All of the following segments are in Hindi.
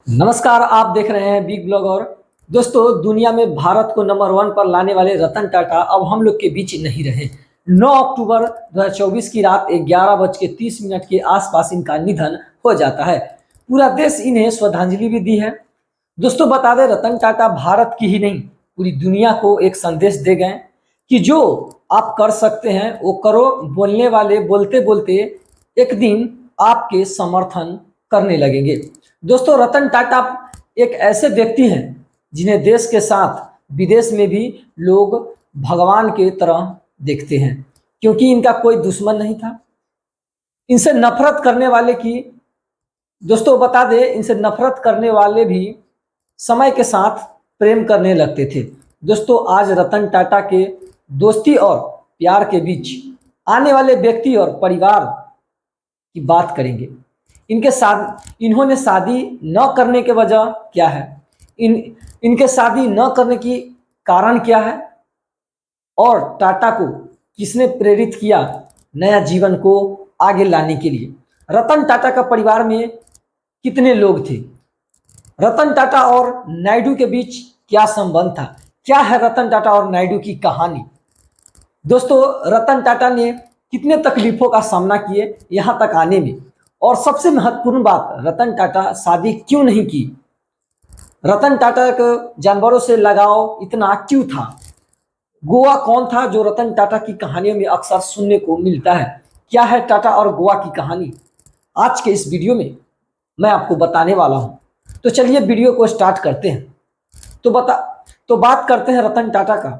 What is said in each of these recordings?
नमस्कार, आप देख रहे हैं बिग ब्लॉग। और दोस्तों, दुनिया में भारत को नंबर 1 पर लाने वाले रतन टाटा अब हम लोग के बीच नहीं रहे। 9 अक्टूबर 2024 की रात 11:30 के आसपास इनका निधन हो जाता है। पूरा देश इन्हें श्रद्धांजलि भी दी है। दोस्तों, बता दें, रतन टाटा भारत की ही नहीं, पूरी दुनिया को एक संदेश दे गए कि जो आप कर सकते हैं वो करो। बोलने वाले बोलते बोलते एक दिन आपके समर्थन करने लगेंगे। दोस्तों, रतन टाटा एक ऐसे व्यक्ति हैं जिन्हें देश के साथ विदेश में भी लोग भगवान के तरह देखते हैं, क्योंकि इनका कोई दुश्मन नहीं था। इनसे नफरत करने वाले की दोस्तों बता दें, इनसे नफरत करने वाले भी समय के साथ प्रेम करने लगते थे। दोस्तों, आज रतन टाटा के दोस्ती और प्यार के बीच आने वाले व्यक्ति और परिवार की बात करेंगे। इन्होंने शादी न करने के वजह क्या है, इनके शादी न करने की कारण क्या है, और टाटा को किसने प्रेरित किया नया जीवन को आगे लाने के लिए। रतन टाटा का परिवार में कितने लोग थे, रतन टाटा और नायडू के बीच क्या संबंध था, क्या है रतन टाटा और नायडू की कहानी। दोस्तों, रतन टाटा ने कितने तकलीफों का सामना किए यहाँ तक आने में, और सबसे महत्वपूर्ण बात, रतन टाटा शादी क्यों नहीं की, रतन टाटा को जानवरों से लगाव इतना क्यों था, गोवा कौन था जो रतन टाटा की कहानियों में अक्सर सुनने को मिलता है, क्या है टाटा और गोवा की कहानी, आज के इस वीडियो में मैं आपको बताने वाला हूं। तो चलिए वीडियो को स्टार्ट करते हैं। तो बात करते हैं रतन टाटा का।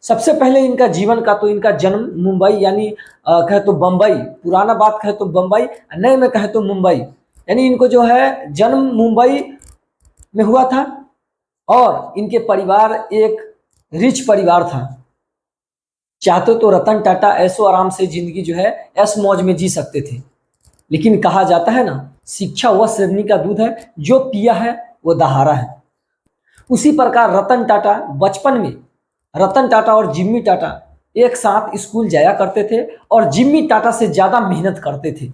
सबसे पहले इनका जीवन का, तो इनका जन्म मुंबई यानी कहे तो बम्बई, पुराना बात कहे तो बम्बई, नए में कहे तो मुंबई, यानी इनको जो है जन्म मुंबई में हुआ था। और इनके परिवार एक रिच परिवार था। चाहते तो रतन टाटा ऐशो आराम से जिंदगी जो है ऐश मौज में जी सकते थे, लेकिन कहा जाता है ना, शिक्षा वह शेरनी का दूध है, जो पिया है वो दहाड़ा है। उसी प्रकार रतन टाटा बचपन में, रतन टाटा और जिम्मी टाटा एक साथ स्कूल जाया करते थे और जिम्मी टाटा से ज्यादा मेहनत करते थे।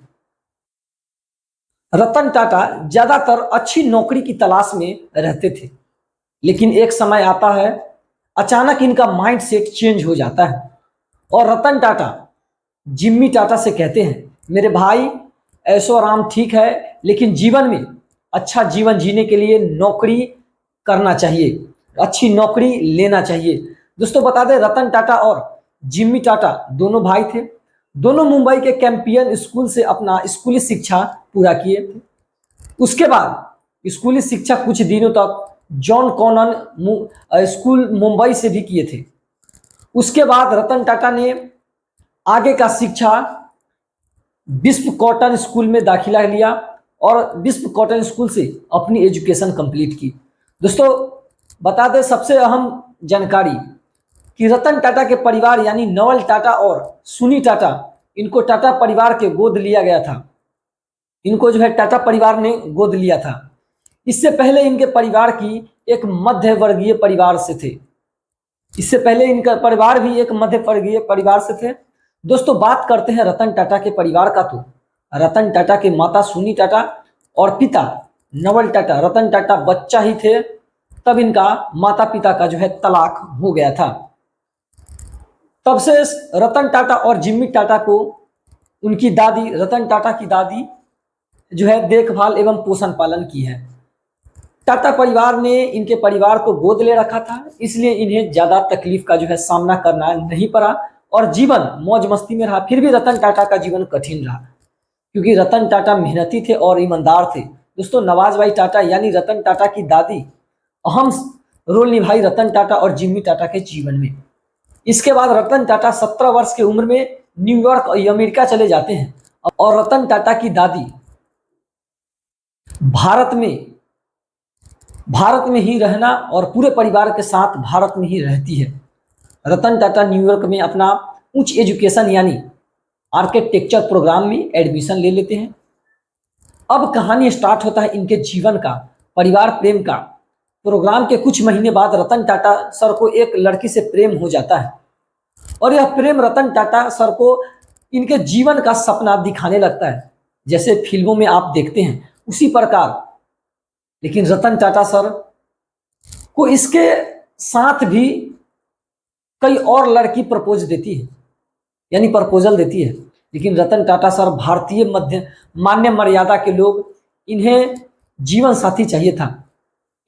रतन टाटा ज्यादातर अच्छी नौकरी की तलाश में रहते थे, लेकिन एक समय आता है, अचानक इनका माइंड सेट चेंज हो जाता है और रतन टाटा जिम्मी टाटा से कहते हैं, मेरे भाई, ऐशो आराम ठीक है, लेकिन जीवन में अच्छा जीवन जीने के लिए नौकरी करना चाहिए, अच्छी नौकरी लेना चाहिए। दोस्तों बता दें, रतन टाटा और जिम्मी टाटा दोनों भाई थे। दोनों मुंबई के कैंपियन स्कूल से अपना स्कूली शिक्षा पूरा किए थे। उसके बाद स्कूली शिक्षा कुछ दिनों तक जॉन कॉनन स्कूल मुंबई से भी किए थे। उसके बाद रतन टाटा ने आगे का शिक्षा विश्व कॉटन स्कूल में दाखिला लिया और विश्व कॉटन स्कूल से अपनी एजुकेशन कंप्लीट की। दोस्तों बता दें, सबसे अहम जानकारी कि रतन टाटा के परिवार यानी नवल टाटा और सुनी टाटा, इनको टाटा परिवार के गोद लिया गया था। इनको जो है टाटा परिवार ने गोद लिया था। इससे पहले इनके परिवार की एक मध्य वर्गीय परिवार से थे। इससे पहले इनका परिवार भी एक मध्य वर्गीय परिवार से थे। दोस्तों बात करते हैं रतन टाटा के परिवार का। तो रतन टाटा के माता सुनी टाटा और पिता नवल टाटा, रतन टाटा बच्चा ही थे तब इनका माता पिता का जो है तलाक हो गया था। तब से रतन टाटा और जिम्मी टाटा को उनकी दादी, रतन टाटा की दादी जो है देखभाल एवं पोषण पालन की है। टाटा परिवार ने इनके परिवार को गोद ले रखा था, इसलिए इन्हें ज्यादा तकलीफ का जो है सामना करना नहीं पड़ा और जीवन मौज मस्ती में रहा। फिर भी रतन टाटा का जीवन कठिन रहा, क्योंकि रतन टाटा मेहनती थे और ईमानदार थे। दोस्तों, नवाज भाई टाटा यानी रतन टाटा की दादी अहम रोल निभाई रतन टाटा और जिम्मी टाटा के जीवन में। इसके बाद रतन टाटा 17 वर्ष की उम्र में न्यूयॉर्क अमेरिका चले जाते हैं और रतन टाटा की दादी भारत में ही रहना और पूरे परिवार के साथ भारत में ही रहती है। रतन टाटा न्यूयॉर्क में अपना उच्च एजुकेशन यानी आर्किटेक्चर प्रोग्राम में एडमिशन ले लेते हैं। अब कहानी स्टार्ट होता है इनके जीवन का, परिवार प्रेम का। प्रोग्राम के कुछ महीने बाद रतन टाटा सर को एक लड़की से प्रेम हो जाता है और यह प्रेम रतन टाटा सर को इनके जीवन का सपना दिखाने लगता है। जैसे फिल्मों में आप देखते हैं, उसी प्रकार लेकिन रतन टाटा सर को इसके साथ भी कई और लड़की प्रपोज देती है, यानी प्रपोजल देती है, लेकिन रतन टाटा सर भारतीय मध्य मान्य मर्यादा के लोग, इन्हें जीवन साथी चाहिए था।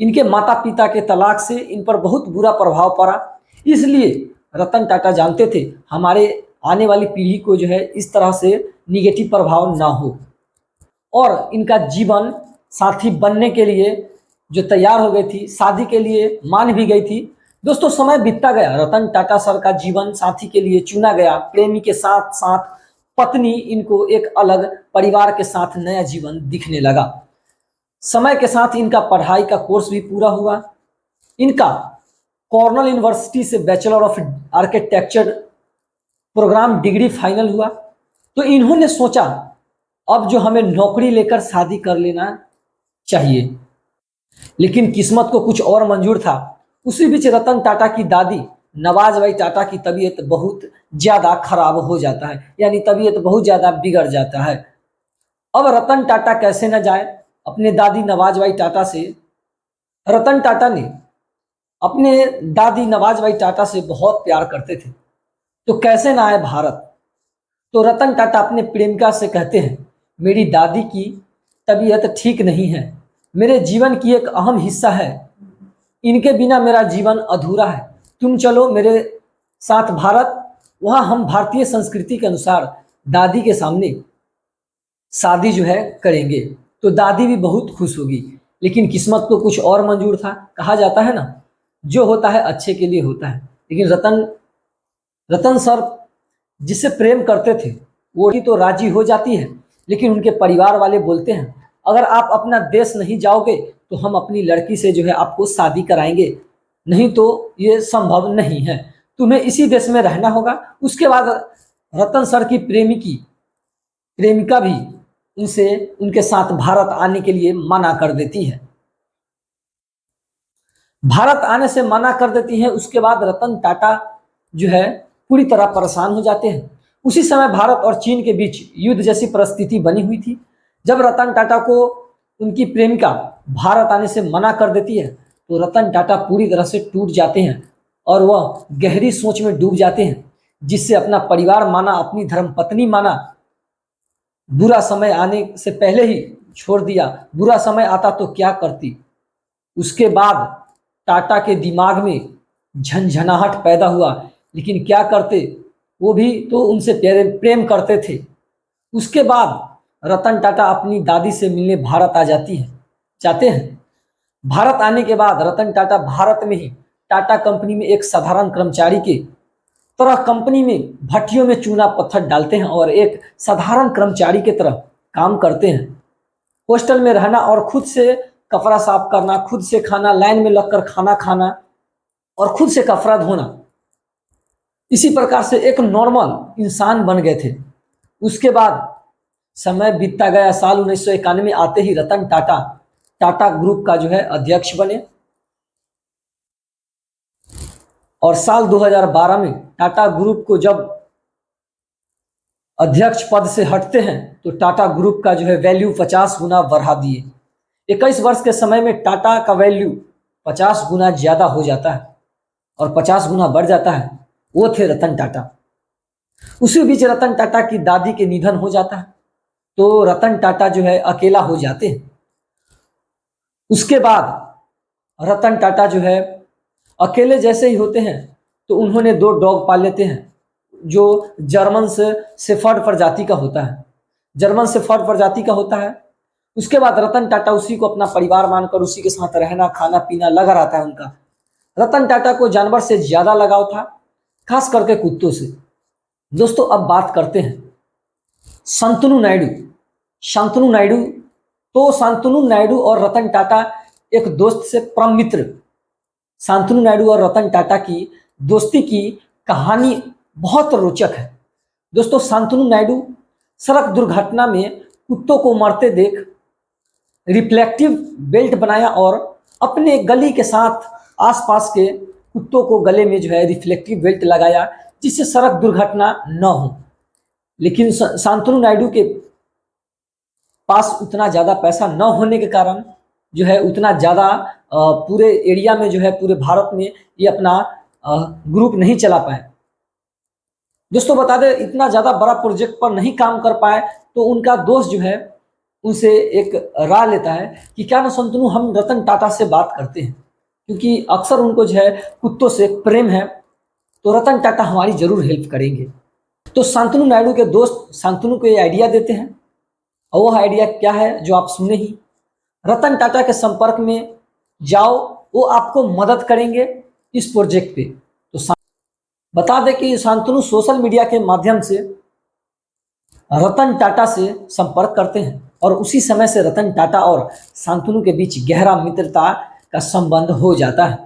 इनके माता पिता के तलाक से इन पर बहुत बुरा प्रभाव पड़ा, इसलिए रतन टाटा जानते थे हमारे आने वाली पीढ़ी को जो है इस तरह से निगेटिव प्रभाव ना हो, और इनका जीवन साथी बनने के लिए जो तैयार हो गई थी, शादी के लिए मान भी गई थी। दोस्तों समय बीतता गया, रतन टाटा सर का जीवन साथी के लिए चुना गया, प्रेमी के साथ साथ पत्नी, इनको एक अलग परिवार के साथ नया जीवन दिखने लगा। समय के साथ इनका पढ़ाई का कोर्स भी पूरा हुआ। इनका कॉर्नल यूनिवर्सिटी से bachelor of architecture program degree final हुआ। तो इन्होंने सोचा अब जो हमें नौकरी लेकर शादी कर लेना चाहिए, लेकिन किस्मत को कुछ और मंजूर था। उसी बीच रतन टाटा की दादी नवाज टाटा की तबीयत बहुत ज़्यादा खराब हो जाता है, यानी तबीयत बहुत ज़्यादा बिगड़ जाता है। अब रतन टाटा कैसे न जाए अपने दादी नवाज टाटा से। रतन टाटा ने अपने दादी नवाज टाटा से बहुत प्यार करते थे, तो कैसे ना आए भारत। तो रतन टाटा अपने प्रेमिका से कहते हैं, मेरी दादी की तबीयत ठीक नहीं है, मेरे जीवन की एक अहम हिस्सा है, इनके बिना मेरा जीवन अधूरा है, तुम चलो मेरे साथ भारत, वहाँ हम भारतीय संस्कृति के अनुसार दादी के सामने शादी जो है करेंगे। तो दादी भी बहुत खुश होगी, लेकिन किस्मत को कुछ और मंजूर था। कहा जाता है ना, जो होता है अच्छे के लिए होता है। लेकिन रतन सर जिससे प्रेम करते थे वो ही तो राजी हो जाती है, लेकिन उनके परिवार वाले बोलते हैं अगर आप अपना देश नहीं जाओगे तो हम अपनी लड़की से जो है आपको शादी कराएंगे, नहीं तो ये संभव नहीं है, तुम्हें इसी देश में रहना होगा। उसके बाद रतन सर की प्रेमिका भी उनसे उनके साथ भारत आने के लिए मना कर देती है, भारत आने से मना कर देती है। उसके बाद रतन टाटा जो है पूरी तरह परेशान हो जाते हैं। उसी समय भारत और चीन के बीच युद्ध जैसी परिस्थिति बनी हुई थी। जब रतन टाटा को उनकी प्रेमिका भारत आने से मना कर देती है तो रतन टाटा पूरी तरह से टूट जाते हैं और वह गहरी सोच में डूब जाते हैं, जिससे अपना परिवार माना, अपनी धर्मपत्नी माना, बुरा समय आने से पहले ही छोड़ दिया, बुरा समय आता तो क्या करती। उसके बाद टाटा के दिमाग में झंझनाहट पैदा हुआ, लेकिन क्या करते, वो भी तो उनसे प्रेम करते थे। उसके बाद रतन टाटा अपनी दादी से मिलने भारत आ जाते हैं। भारत आने के बाद रतन टाटा भारत में ही टाटा कंपनी में एक साधारण कर्मचारी के तरह कंपनी में भट्टियों में चूना पत्थर डालते हैं और एक साधारण कर्मचारी के तरह काम करते हैं। हॉस्टल में रहना और खुद से कपड़ा साफ करना, खुद से खाना, लाइन में लगकर खाना खाना और खुद से कपड़ा धोना, इसी प्रकार से एक नॉर्मल इंसान बन गए थे। उसके बाद समय बीतता गया। साल 1991 आते ही रतन टाटा टाटा ग्रुप का जो है अध्यक्ष बने और साल 2012 में टाटा ग्रुप को जब अध्यक्ष पद से हटते हैं तो टाटा ग्रुप का जो है वैल्यू 50 गुना बढ़ा दिए। 21 वर्ष के समय में टाटा का वैल्यू 50 गुना ज़्यादा हो जाता है और 50 गुना बढ़ जाता है। वो थे रतन टाटा। उसी बीच रतन टाटा की दादी के निधन हो जाता है, तो रतन टाटा जो है अकेला हो जाते हैं। उसके बाद रतन टाटा जो है अकेले जैसे ही होते हैं तो उन्होंने 2 डॉग पाल लेते हैं, जो जर्मन से शेफर्ड प्रजाति का होता है, जर्मन शेफर्ड प्रजाति का होता है। उसके बाद रतन टाटा उसी को अपना परिवार मानकर उसी के साथ रहना, खाना पीना लगा रहता है उनका। रतन टाटा को जानवर से ज़्यादा लगाव था, खास करके कुत्तों से। दोस्तों अब बात करते हैं शांतनु नायडू। तो शांतनु नायडू और रतन टाटा एक दोस्त से परम मित्र। शांतनु नायडू और रतन टाटा की दोस्ती की कहानी बहुत रोचक है। दोस्तों शांतनु नायडू सड़क दुर्घटना में कुत्तों को मरते देख रिफ्लेक्टिव बेल्ट बनाया और अपने गली के साथ आसपास के कुत्तों को गले में जो है रिफ्लेक्टिव बेल्ट लगाया, जिससे सड़क दुर्घटना न हो। लेकिन शांतनु नायडू के पास उतना ज़्यादा पैसा न होने के कारण जो है उतना ज़्यादा पूरे एरिया में जो है पूरे भारत में ये अपना ग्रुप नहीं चला पाए। दोस्तों बता दें इतना ज़्यादा बड़ा प्रोजेक्ट पर नहीं काम कर पाए तो उनका दोस्त जो है उनसे एक राय लेता है कि क्या ना संतनु हम रतन टाटा से बात करते हैं, क्योंकि अक्सर उनको जो है कुत्तों से प्रेम है, तो रतन टाटा हमारी जरूर हेल्प करेंगे। तो शांतनु नायडू के दोस्त शांतनु को ये आइडिया देते हैं और वह आइडिया क्या है जो आप सुने ही। रतन टाटा के संपर्क में जाओ, वो आपको मदद करेंगे इस प्रोजेक्ट पे। तो बता दें कि शांतनु सोशल मीडिया के माध्यम से रतन टाटा से संपर्क करते हैं और उसी समय से रतन टाटा और शांतनु के बीच गहरा मित्रता का संबंध हो जाता है।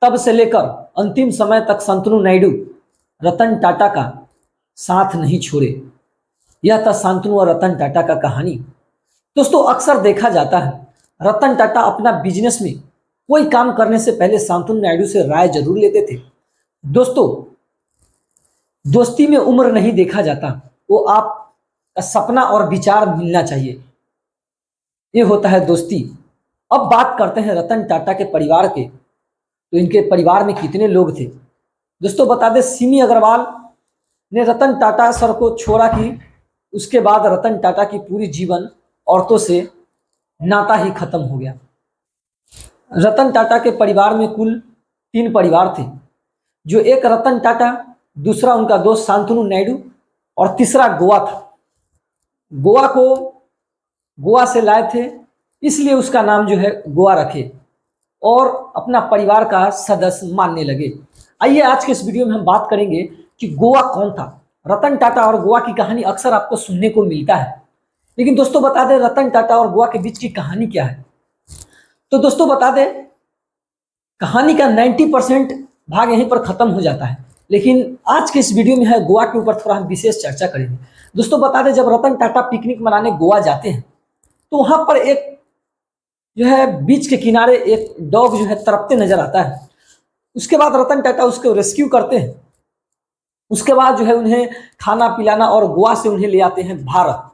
तब से लेकर अंतिम समय तक शांतनु नायडू रतन टाटा का साथ नहीं छोड़े। यह था शांतनु और रतन टाटा का कहानी। दोस्तों अक्सर देखा जाता है रतन टाटा अपना बिजनेस में कोई काम करने से पहले शांतनु नायडू से राय जरूर लेते थे। दोस्तों दोस्ती में उम्र नहीं देखा जाता, वो आपका सपना और विचार मिलना चाहिए, ये होता है दोस्ती। अब बात करते हैं रतन टाटा के परिवार के। तो इनके परिवार में कितने लोग थे। दोस्तों बता दें सिमी अग्रवाल ने रतन टाटा सर को छोड़ा कि उसके बाद रतन टाटा की पूरी जीवन औरतों से नाता ही खत्म हो गया। रतन टाटा के परिवार में कुल 3 परिवार थे, जो एक रतन टाटा, दूसरा उनका दोस्त शांतनु नायडू और तीसरा गोवा था। गोवा को गोवा से लाए थे, इसलिए उसका नाम जो है गोवा रखे और अपना परिवार का सदस्य मानने लगे। आइए आज के इस वीडियो में हम बात करेंगे कि गोवा कौन था। रतन टाटा और गोवा की कहानी अक्सर आपको सुनने को मिलता है, लेकिन दोस्तों बता दें रतन टाटा और गोवा के बीच की कहानी क्या है। तो दोस्तों बता दें कहानी का 90% भाग यहीं पर खत्म हो जाता है, लेकिन आज के इस वीडियो में है गोवा के ऊपर थोड़ा हम विशेष चर्चा करेंगे। दोस्तों बता दें जब रतन टाटा पिकनिक मनाने गोवा जाते हैं तो वहां पर एक जो है बीच के किनारे एक डॉग जो है तड़पते नजर आता है। उसके बाद रतन टाटा उसको रेस्क्यू करते हैं। उसके बाद जो है उन्हें खाना पिलाना और गोवा से उन्हें ले आते हैं भारत,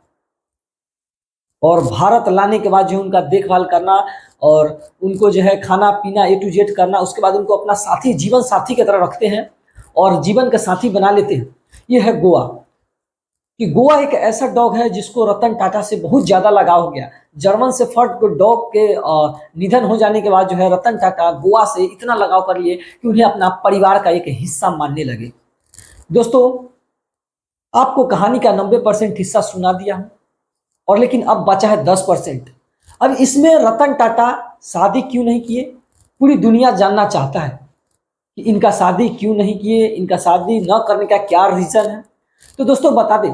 और भारत लाने के बाद जो उनका देखभाल करना और उनको जो है खाना पीना A to Z करना, उसके बाद उनको अपना साथी जीवन साथी की तरह रखते हैं और जीवन का साथी बना लेते हैं। ये है गोवा। कि गोवा एक ऐसा डॉग है जिसको रतन टाटा से बहुत ज़्यादा लगाव हो गया। जर्मन शेफर्ड डॉग के निधन हो जाने के बाद जो है रतन टाटा गोवा से इतना लगाव कर लिए कि उन्हें अपना परिवार का एक हिस्सा मानने लगे। दोस्तों आपको कहानी का 90% हिस्सा सुना दिया हूँ, और लेकिन अब बचा है 10%। अब इसमें रतन टाटा शादी क्यों नहीं किए, पूरी दुनिया जानना चाहता है कि इनका शादी क्यों नहीं किए, इनका शादी न करने का क्या रीज़न है। तो दोस्तों बता दें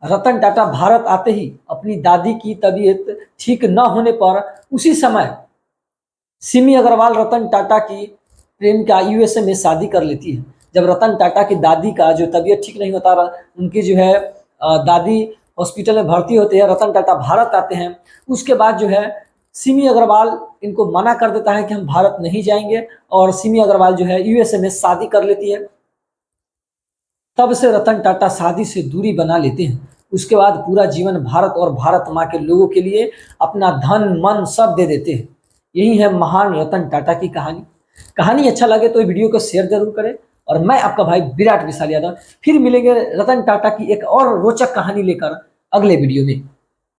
रतन टाटा भारत आते ही अपनी दादी की तबीयत ठीक न होने पर उसी समय सिमी अग्रवाल रतन टाटा की प्रेमिका USA में शादी कर लेती है। जब रतन टाटा की दादी का जो तबीयत ठीक नहीं होता, उनकी जो है दादी हॉस्पिटल में भर्ती होते हैं, रतन टाटा भारत आते हैं। उसके बाद जो है सिमी अग्रवाल इनको मना कर देता है कि हम भारत नहीं जाएंगे, और सिमी अग्रवाल जो है USA में शादी कर लेती है। तब से रतन टाटा शादी से दूरी बना लेते हैं। उसके बाद पूरा जीवन भारत और भारत माँ के लोगों के लिए अपना धन मन सब दे देते हैं। यही है महान रतन टाटा की कहानी। कहानी अच्छा लगे तो वीडियो को शेयर जरूर करें, और मैं आपका भाई विराट विशाल यादव फिर मिलेंगे रतन टाटा की एक और रोचक कहानी लेकर अगले वीडियो में।